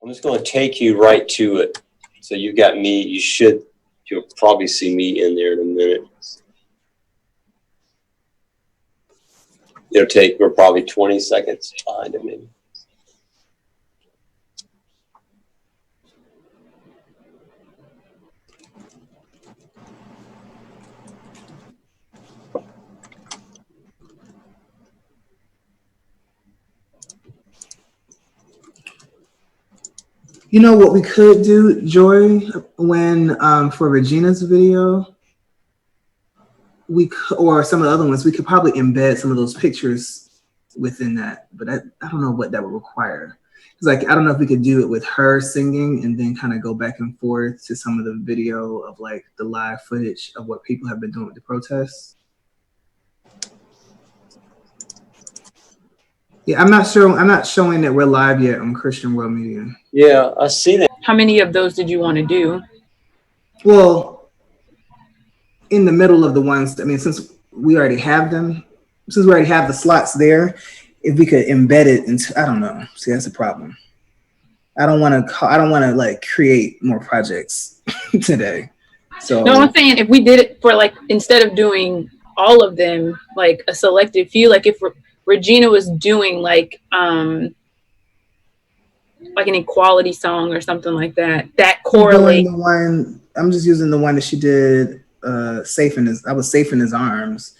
I'm just going to take you right to it. So you've got me. You'll probably see me in there in a minute. We're probably 20 seconds behind it, maybe. You know what we could do, Joy, when for Regina's video, or some of the other ones, we could probably embed some of those pictures within that. But I don't know what that would require. It's like, I don't know if we could do it with her singing and then kind of go back and forth to some of the video of like the live footage of what people have been doing with the protests. Yeah, I'm not showing that we're live yet on Christian World Media. Yeah, I see that. How many of those did you want to do? Well, in the middle of the ones, I mean, since we already have the slots there, if we could embed it into, I don't know. See, that's a problem. I don't want to like create more projects today. So no, I'm saying if we did it for like, instead of doing all of them, like a selected few, like if Regina was doing like an equality song or something like that, that correlates. I'm just using the one that she did. I was safe in his arms.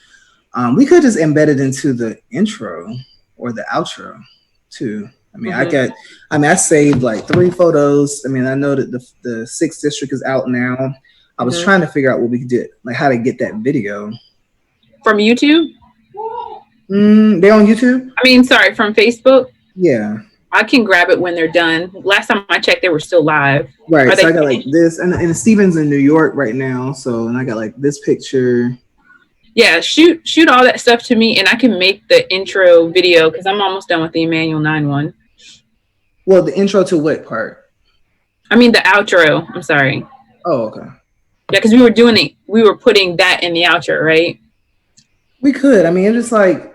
We could just embed it into the intro or the outro too. I mean, I saved like 3 photos. I mean, I know that the 6th district is out now. I was trying to figure out what we could do, like how to get that video from YouTube. They're on YouTube. I mean, sorry, from Facebook. Yeah, I can grab it when they're done. Last time I checked, they were still live. Right. So I got like this, and Steven's in New York right now. So, and I got like this picture. Yeah, shoot all that stuff to me, and I can make the intro video because I'm almost done with the Emmanuel 9-1. Well, the intro to what part? I mean the outro. I'm sorry. Oh, okay. Yeah, because we were putting that in the outro, right? We could. I mean, it's just like,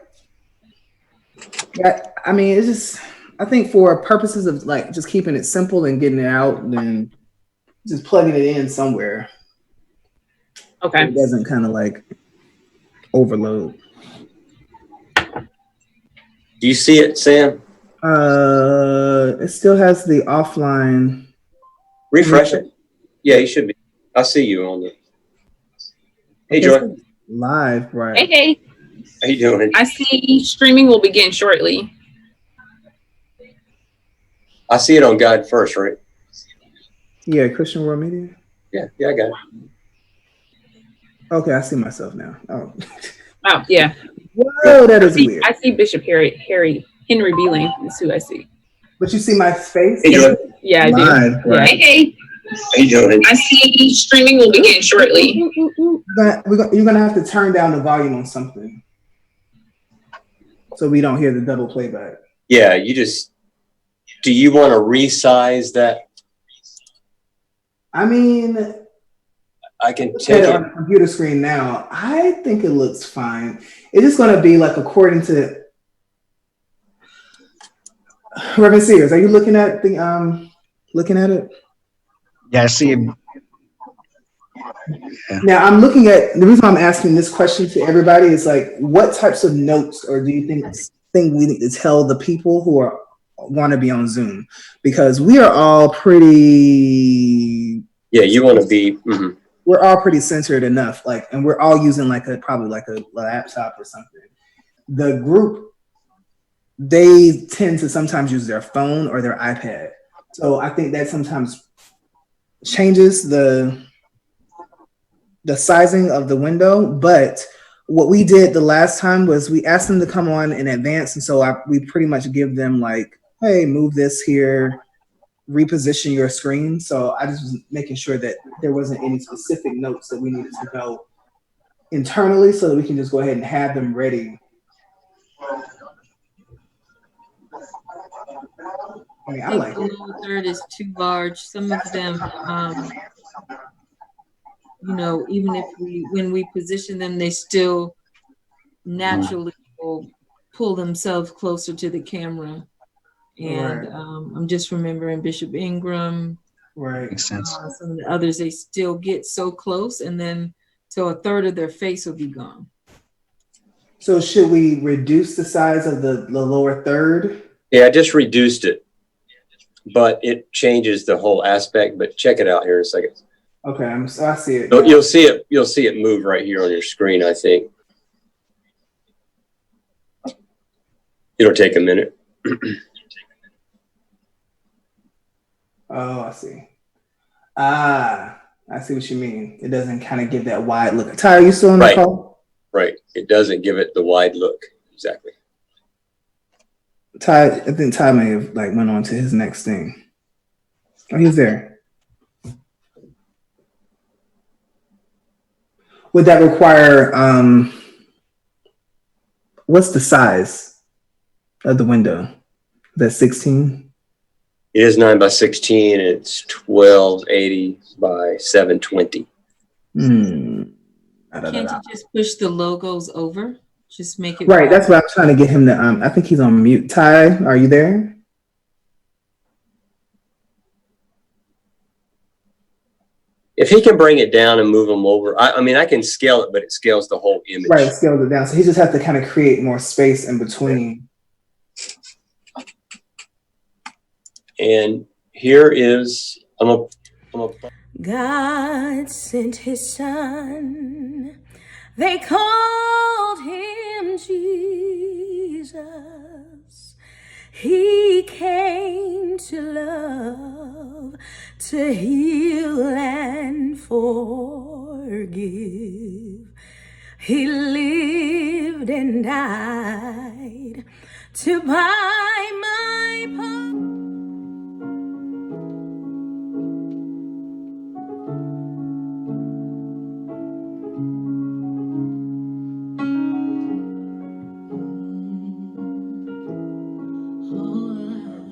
I mean, it's just, I think for purposes of like just keeping it simple and getting it out, then just plugging it in somewhere. Okay. It doesn't kind of like overload. Do you see it, Sam? It still has the offline. Refresh it. Yeah, you should be. I see you on the. Hey, Joy. Live, right? Hey. How you doing? I see streaming will begin shortly. I see it on Guide First, right? Yeah, Christian World Media. Yeah, I got it. Okay, I see myself now. Oh yeah. Whoa, that is weird. I see Bishop Henry Beeling is who I see. But you see my face? Hey, Joy. Yeah, I do. Live, right? Yeah. Hey. How you doing? I see streaming will begin shortly. You're gonna have to turn down the volume on something so we don't hear the double playback. Yeah, do you want to resize that? I mean, I can take it on the computer screen now. I think it looks fine. It's just gonna be like according to Reverend Sears. Are you looking at it? Yeah, I see him. Yeah. Now I'm looking at the reason I'm asking this question to everybody is like, what types of notes or do you think we need to tell the people who want to be on Zoom? Because we are all pretty. Yeah, you want to be. Mm-hmm. We're all pretty centered enough, like, and we're all using probably like a laptop or something. The group, they tend to sometimes use their phone or their iPad. So I think that sometimes changes the sizing of the window. But what we did the last time was we asked them to come on in advance. And so we pretty much give them like, hey, move this here, reposition your screen. So I just was making sure that there wasn't any specific notes that we needed to know internally so that we can just go ahead and have them ready. I mean, I like the lower third is too large. Some of them, even if when we position them, they still naturally will pull themselves closer to the camera. And Right. I'm just remembering Bishop Ingram, Right. Makes sense. some of the others, they still get so close, and then so a third of their face will be gone. So should we reduce the size of the lower third? Yeah, I just reduced it, but it changes the whole aspect. But check it out here in a second. Okay, so I see it. So you'll see it. You'll see it move right here on your screen. I think it'll take a minute. Oh, I see. Ah, I see what you mean. It doesn't kind of give that wide look. Ty, are you still on the Right. call? Right. It doesn't give it the wide look. Exactly. Ty, I think Ty may have like went on to his next thing. Oh, he's there. Would that require what's the size of the window? That's 16? It is 9 by 16. It's 1280 by 720. Can't you just push the logos over? Just make it Right, that's what I'm trying to get him to I think he's on mute. Ty, are you there? If he can bring it down and move them over, I mean, I can scale it, but it scales the whole image. Right, scaled it down. So he just has to kind of create more space in between. And here is, God sent his son. They called him Jesus. He came to love, to heal and forgive. He lived and died to buy my pardon.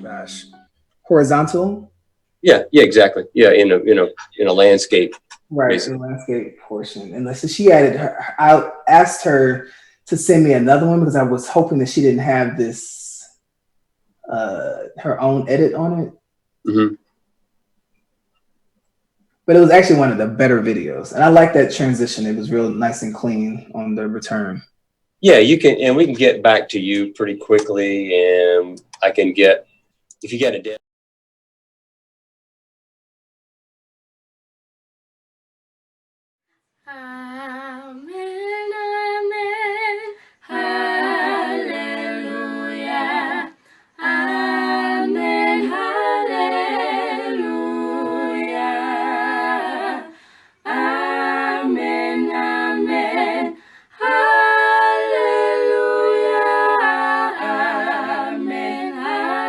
Gosh. Horizontal? yeah, exactly. Yeah, in a landscape. Right, Basically. the landscape portion. And so she added her, I asked her to send me another one because I was hoping that she didn't have this, her own edit on it. Mm-hmm. But it was actually one of the better videos. And I like that transition. It was real nice and clean on the return. Yeah, you can, and we can get back to you pretty quickly, and I can get, if you get a dead. Amen, amen, hallelujah. Amen, hallelujah. Amen, amen, hallelujah. Amen, hallelujah.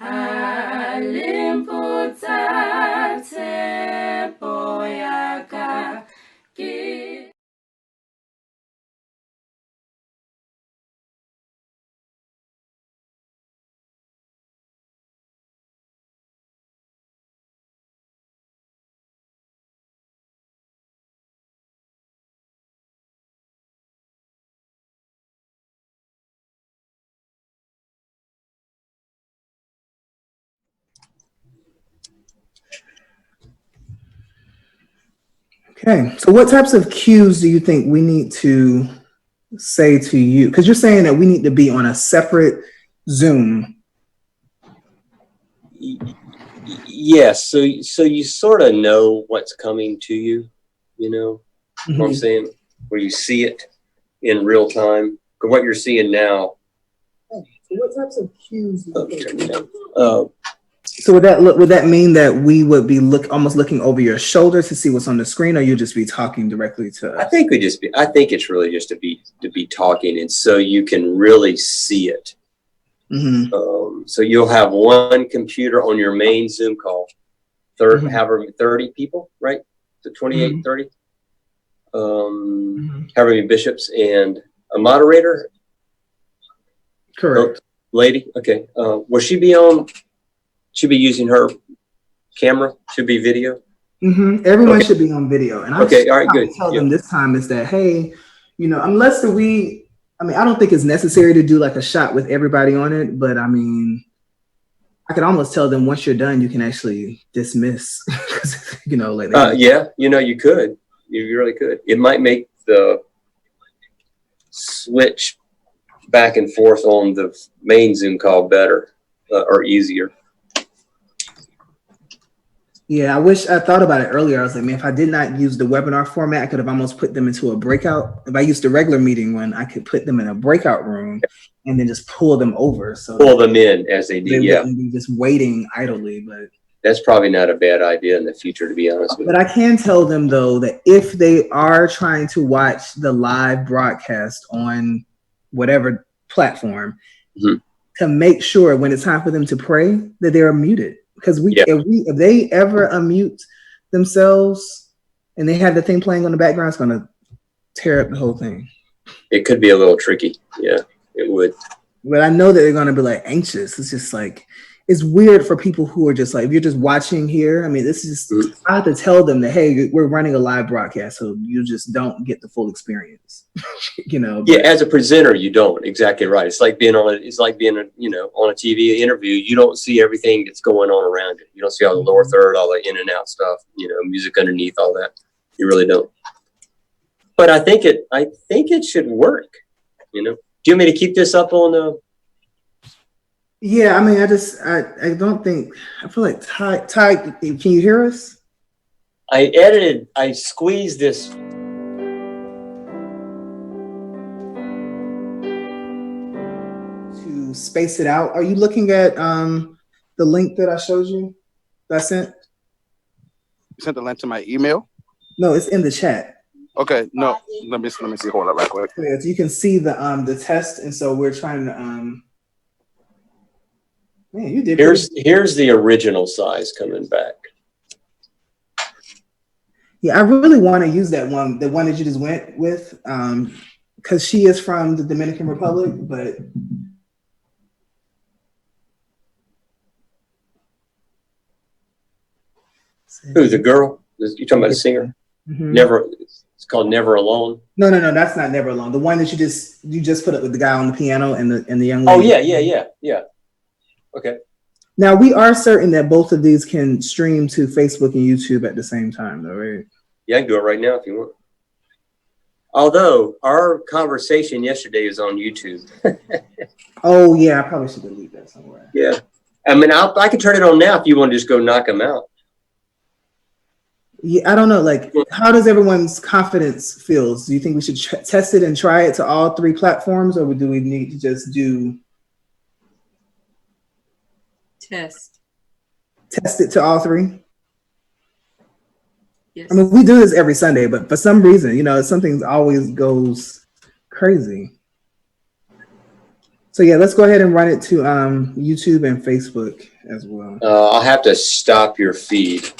Alimputate poyaka ki. Okay, so what types of cues do you think we need to say to you? Because you're saying that we need to be on a separate Zoom. Yes, so you sort of know what's coming to you, you know what I'm saying, where you see it in real time. Because what you're seeing now. So what types of cues do you think? So would that mean that we would be almost looking over your shoulder to see what's on the screen, or you just be talking directly to us? I think it's really just to be talking, and so you can really see it. Mm-hmm. So you'll have one computer on your main Zoom call, however 30 people, right? So 28, 30. However many bishops and a moderator. Correct. Lady, okay. Will she be on? Should be using her camera. Should be video. Everyone Okay. should be on video. And I'm Okay, all right, good. tell them this time is that, hey, unless we I mean, I don't think it's necessary to do like a shot with everybody on it, but I mean, I could almost tell them once you're done, you can actually dismiss. 'Cause, you know, like Yeah, you know, you could. You really could. It might make the switch back and forth on the main Zoom call better or easier. yeah, I wish I thought about it earlier. I was like, man, if I did not use the webinar format, I could have almost put them into a breakout. If I used the regular meeting one, I could put them in a breakout room and then just pull them over. So Pull them in as they they do. Yeah, wouldn't be just waiting idly. But that's probably not a bad idea in the future, to be honest with you. But I can tell them though that if they are trying to watch the live broadcast on whatever platform, Mhm. to make sure when it's time for them to pray that they're muted. Because Yeah. if they ever unmute themselves and they have the thing playing on the background, it's gonna tear up the whole thing. It could be a little tricky. Yeah, it would. But I know that they're gonna be like anxious. It's just like it's weird for people who are just like, if you're just watching here. I mean, this is just, I have to tell them that, hey, we're running a live broadcast, so you just don't get the full experience. You know. Yeah, as a presenter, you don't. Exactly right. It's like being on a TV interview. You don't see everything that's going on around you. You don't see all the lower third, all the in and out stuff, music underneath, all that. You really don't. But I think it should work. Do you want me to keep this up on the? Yeah, I mean, I don't think, I feel like Ty, can you hear us? I squeezed this. To space it out. Are you looking at the link that I showed you? That I sent? You sent the link to my email? No, it's in the chat. Okay, no, let me see. Hold up right quick. Yeah, you can see the test, and so we're trying to man, you did. Here's the original size coming back. Yeah, I really want to use that one, the one that you just went with, because she is from the Dominican Republic, but Who, the girl? You talking about the singer? Mhm. Never. It's called Never Alone. No, that's not Never Alone. The one that you just put up with the guy on the piano and the young Oh lady. yeah. Okay. Now we are certain that both of these can stream to Facebook and YouTube at the same time, though, right? Yeah, I can do it right now if you want. Although our conversation yesterday is on YouTube. Oh yeah, I probably should delete that somewhere. Yeah. I mean, I can turn it on now if you want to just go knock them out. Yeah, I don't know. Like, how does everyone's confidence feels? Do you think we should test it and try it to all three platforms, or do we need to just Test. test it to all three? Yes. I mean, we do this every Sunday, but for some reason, something always goes crazy. So yeah, let's go ahead and run it to YouTube and Facebook as well. I'll have to stop your feed.